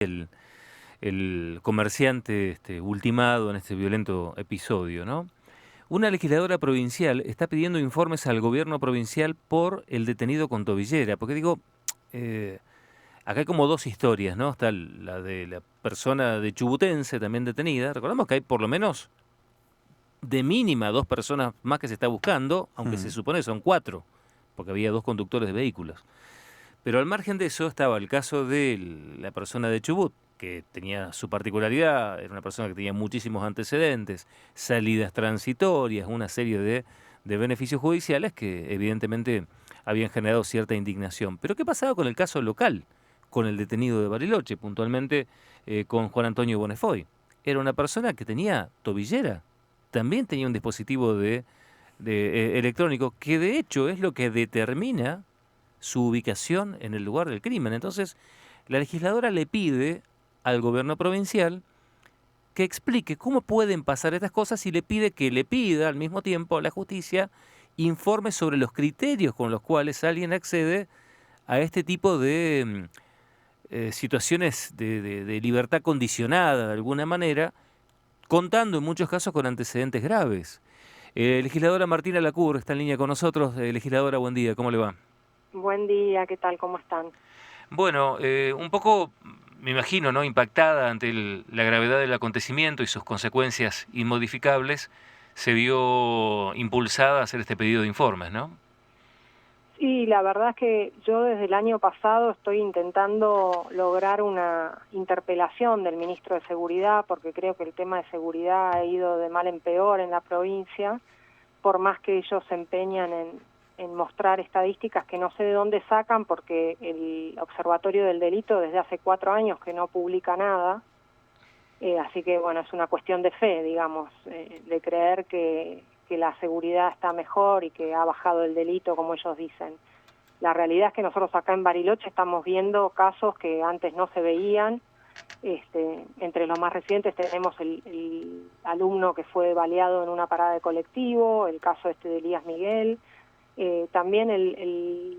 el comerciante ultimado en este violento episodio, ¿no? Una legisladora provincial está pidiendo informes al gobierno provincial por el detenido con tobillera, porque digo, eh, acá hay como dos historias, ¿no? Está la de la persona de Chubutense también detenida. Recordamos que hay por lo menos de mínima dos personas más que se está buscando, aunque se Mm. supone que son cuatro, porque había dos conductores de vehículos. Pero al margen de eso estaba el caso de la persona de Chubut, que tenía su particularidad, era una persona que tenía muchísimos antecedentes, salidas transitorias, una serie de beneficios judiciales que evidentemente habían generado cierta indignación. Pero ¿qué pasaba con el caso local, con el detenido de Bariloche, puntualmente con Juan Antonio Bonefoy? Era una persona que tenía tobillera, también tenía un dispositivo electrónico, que de hecho es lo que determina su ubicación en el lugar del crimen. Entonces, la legisladora le pide al gobierno provincial que explique cómo pueden pasar estas cosas y le pide que le pida al mismo tiempo a la justicia informe sobre los criterios con los cuales alguien accede a este tipo de situaciones de libertad condicionada de alguna manera, contando en muchos casos con antecedentes graves. Legisladora Martina Lacour está en línea con nosotros. Legisladora, buen día, ¿cómo le va? Buen día, ¿qué tal? ¿Cómo están? Bueno, un poco, me imagino, ¿no? Impactada ante la gravedad del acontecimiento y sus consecuencias inmodificables, se vio impulsada a hacer este pedido de informes, ¿no? Sí, la verdad es que yo desde el año pasado estoy intentando lograr una interpelación del ministro de Seguridad, porque creo que el tema de seguridad ha ido de mal en peor en la provincia, por más que ellos se empeñan en mostrar estadísticas que no sé de dónde sacan, porque el Observatorio del Delito desde hace 4 años que no publica nada. Así que, bueno, es una cuestión de fe, digamos, de creer que la seguridad está mejor y que ha bajado el delito, como ellos dicen. La realidad es que nosotros acá en Bariloche estamos viendo casos que antes no se veían. Entre los más recientes tenemos el alumno que fue baleado en una parada de colectivo, el caso de Elías Miguel, también el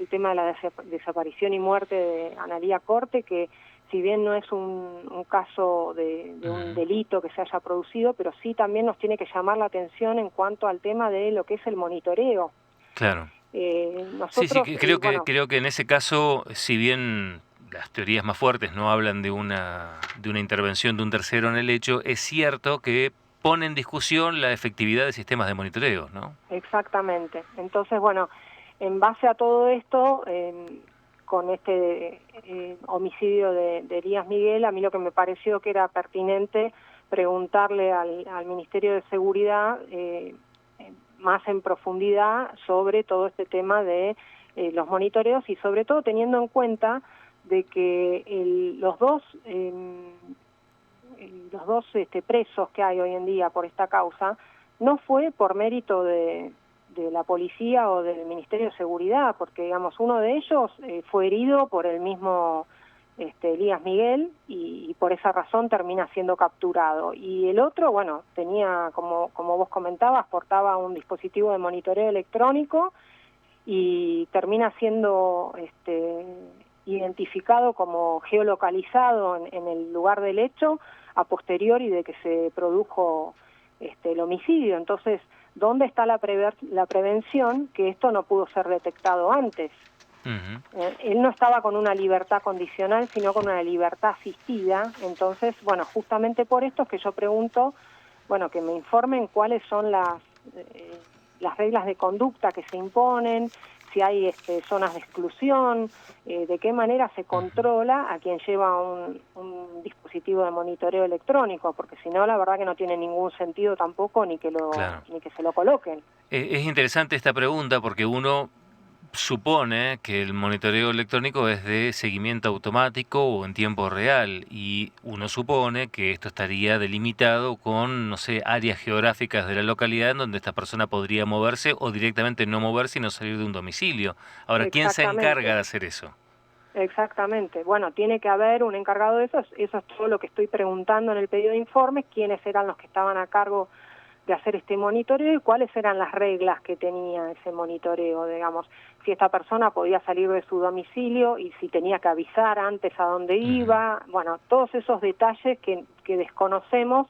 tema de la desaparición y muerte de Analía Corte, que si bien no es un caso de un delito que se haya producido, pero sí también nos tiene que llamar la atención en cuanto al tema de lo que es el monitoreo. Claro. Sí, Nosotros, bueno, creo que en ese caso, si bien las teorías más fuertes no hablan de una intervención de un tercero en el hecho, es cierto que pone en discusión la efectividad de sistemas de monitoreo, ¿no? exactamente. Entonces, bueno, en base a todo esto, con este homicidio de Elías Miguel, a mí lo que me pareció que era pertinente preguntarle al Ministerio de Seguridad más en profundidad sobre todo este tema de los monitoreos y sobre todo teniendo en cuenta de que los dos presos que hay hoy en día por esta causa no fue por mérito de la policía o del Ministerio de Seguridad, porque digamos uno de ellos fue herido por el mismo Elías Miguel y por esa razón termina siendo capturado. Y el otro, bueno, tenía, como vos comentabas, portaba un dispositivo de monitoreo electrónico y termina siendo identificado como geolocalizado en el lugar del hecho a posteriori de que se produjo el homicidio. Entonces, ¿dónde está la prevención que esto no pudo ser detectado antes? Él no estaba con una libertad condicional, sino con una libertad asistida. Entonces, bueno, justamente por esto es que yo pregunto, bueno, que me informen cuáles son las reglas de conducta que se imponen, si hay zonas de exclusión, de qué manera se controla a quien lleva un dispositivo de monitoreo electrónico, porque si no, la verdad que no tiene ningún sentido tampoco ni que Claro. se lo coloquen. Es interesante esta pregunta porque uno supone que el monitoreo electrónico es de seguimiento automático o en tiempo real y uno supone que esto estaría delimitado con, no sé, áreas geográficas de la localidad en donde esta persona podría moverse o directamente no moverse y no salir de un domicilio. Ahora, ¿quién se encarga Exactamente. de hacer eso? Exactamente. Bueno, tiene que haber un encargado de eso. Eso es todo lo que estoy preguntando en el pedido de informes, quiénes eran los que estaban a cargo hacer este monitoreo y cuáles eran las reglas que tenía ese monitoreo, digamos, si esta persona podía salir de su domicilio y si tenía que avisar antes a dónde iba, bueno, todos esos detalles que desconocemos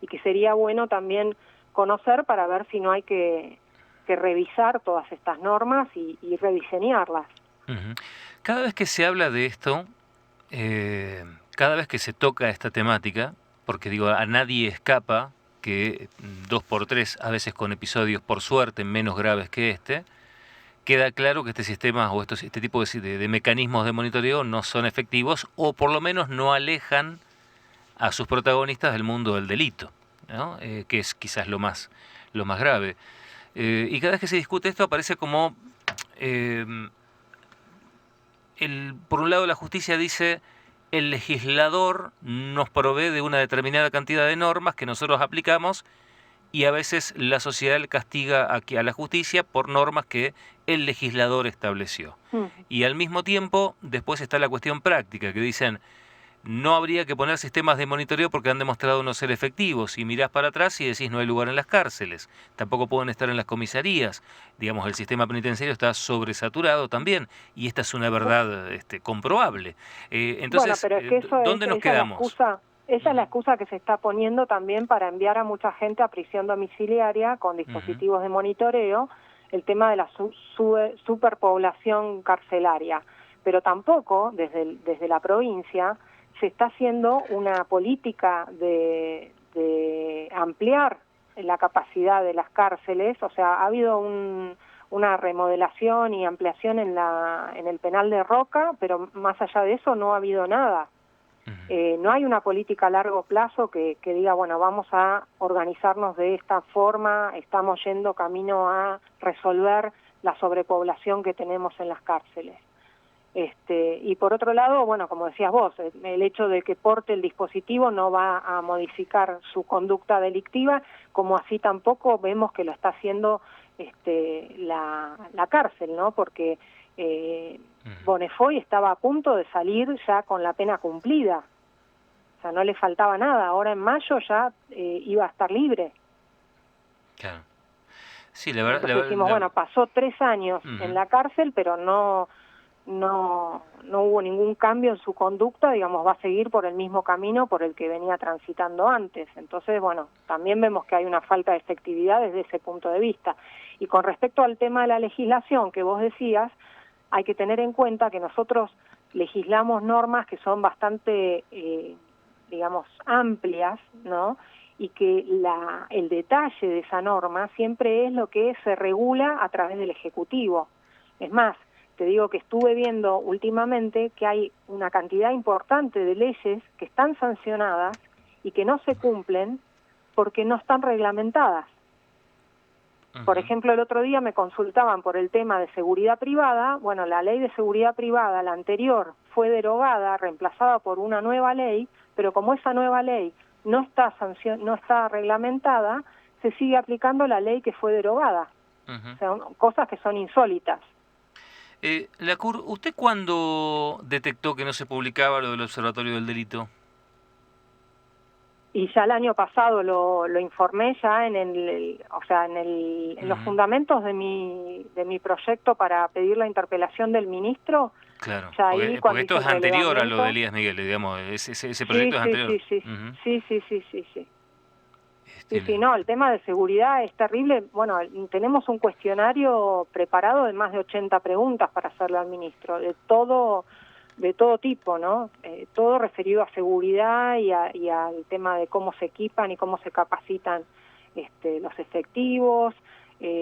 y que sería bueno también conocer para ver si no hay que revisar todas estas normas y rediseñarlas. Cada vez que se habla de esto, cada vez que se toca esta temática, porque digo, a nadie escapa que 2x3, a veces con episodios por suerte menos graves que este, queda claro que este sistema o este tipo de mecanismos de monitoreo no son efectivos o por lo menos no alejan a sus protagonistas del mundo del delito, ¿no? Que es quizás lo más grave. Y cada vez que se discute esto aparece como... por un lado la justicia dice el legislador nos provee de una determinada cantidad de normas que nosotros aplicamos y a veces la sociedad castiga a la justicia por normas que el legislador estableció. Y al mismo tiempo después está la cuestión práctica, que dicen no habría que poner sistemas de monitoreo porque han demostrado no ser efectivos. Y mirás para atrás y decís no hay lugar en las cárceles, tampoco pueden estar en las comisarías. Digamos, el sistema penitenciario está sobresaturado también, y esta es una verdad comprobable. Entonces, bueno, pero es que ¿dónde nos quedamos? Esa es la excusa que se está poniendo también para enviar a mucha gente a prisión domiciliaria con dispositivos de monitoreo, el tema de la superpoblación carcelaria. Pero tampoco, desde la provincia, se está haciendo una política de ampliar la capacidad de las cárceles. O sea, ha habido una remodelación y ampliación en el penal de Roca, pero más allá de eso no ha habido nada. No hay una política a largo plazo que diga, bueno, vamos a organizarnos de esta forma, estamos yendo camino a resolver la sobrepoblación que tenemos en las cárceles. Y por otro lado, bueno, como decías vos, el hecho de que porte el dispositivo no va a modificar su conducta delictiva, como así tampoco vemos que lo está haciendo la cárcel, ¿no? Porque Bonnefoy estaba a punto de salir ya con la pena cumplida, o sea, no le faltaba nada, ahora en mayo ya iba a estar libre. Claro. Sí, la verdad. Entonces decimos, bueno, pasó 3 años en la cárcel, pero no hubo ningún cambio en su conducta, digamos, va a seguir por el mismo camino por el que venía transitando antes. Entonces, bueno, también vemos que hay una falta de efectividad desde ese punto de vista. Y con respecto al tema de la legislación que vos decías, hay que tener en cuenta que nosotros legislamos normas que son bastante, digamos, amplias, ¿no? Y que el detalle de esa norma siempre es lo que se regula a través del Ejecutivo. Es más, te digo que estuve viendo últimamente que hay una cantidad importante de leyes que están sancionadas y que no se cumplen porque no están reglamentadas. Por ejemplo, el otro día me consultaban por el tema de seguridad privada. Bueno, la ley de seguridad privada, la anterior, fue derogada, reemplazada por una nueva ley, pero como esa nueva ley no está reglamentada, se sigue aplicando la ley que fue derogada. O sea, cosas que son insólitas. Lacour, ¿usted cuándo detectó que no se publicaba lo del Observatorio del Delito? Y ya el año pasado lo informé ya en los fundamentos de mi proyecto para pedir la interpelación del ministro. Claro, Ya porque esto es anterior a lo de Elías Miguel, digamos, ese proyecto es anterior. Sí, no, el tema de seguridad es terrible. Bueno, tenemos un cuestionario preparado de más de 80 preguntas para hacerle al ministro, de todo tipo, ¿no? Todo referido a seguridad y al tema de cómo se equipan y cómo se capacitan los efectivos.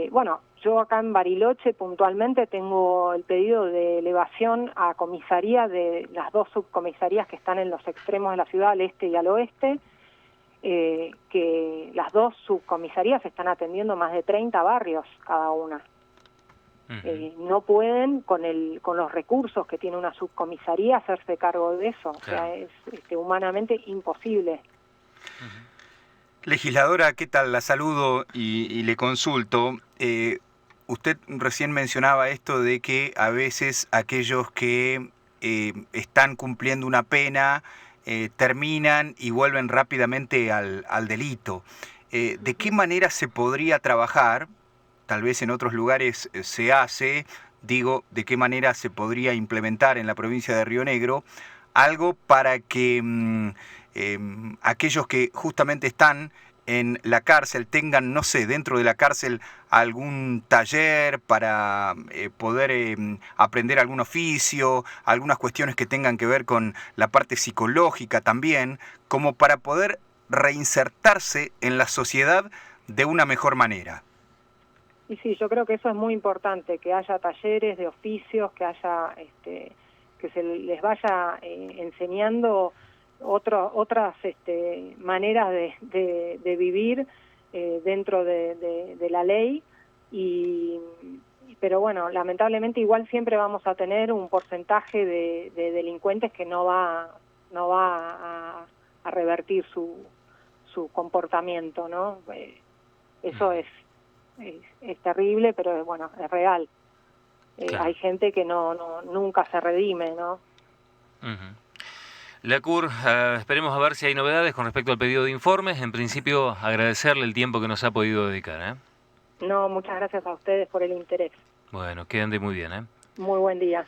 Bueno, yo acá en Bariloche puntualmente tengo el pedido de elevación a comisaría de las 2 subcomisarías que están en los extremos de la ciudad, al este y al oeste, que las 2 subcomisarías están atendiendo más de 30 barrios cada una. No pueden, con los recursos que tiene una subcomisaría, hacerse cargo de eso. Claro. O sea, es humanamente imposible. Legisladora, ¿qué tal? La saludo y le consulto. Usted recién mencionaba esto de que a veces aquellos que están cumpliendo una pena terminan y vuelven rápidamente al delito. ¿de qué manera se podría trabajar? Tal vez en otros lugares se hace, digo, ¿de qué manera se podría implementar en la provincia de Río Negro algo para que aquellos que justamente están en la cárcel tengan, no sé, dentro de la cárcel algún taller para poder aprender algún oficio, algunas cuestiones que tengan que ver con la parte psicológica también, como para poder reinsertarse en la sociedad de una mejor manera? Y sí, yo creo que eso es muy importante, que haya talleres de oficios, que haya, que se les vaya enseñando otras maneras de vivir dentro de la ley, pero bueno, lamentablemente igual siempre vamos a tener un porcentaje de delincuentes que no va a revertir su comportamiento, ¿no? Eso es terrible, pero bueno, es real. Claro. Hay gente que nunca se redime, ¿no? Uh-huh. Lacur, esperemos a ver si hay novedades con respecto al pedido de informes. En principio, agradecerle el tiempo que nos ha podido dedicar, ¿eh? No, muchas gracias a ustedes por el interés. Bueno, que ande muy bien, ¿eh? Muy buen día.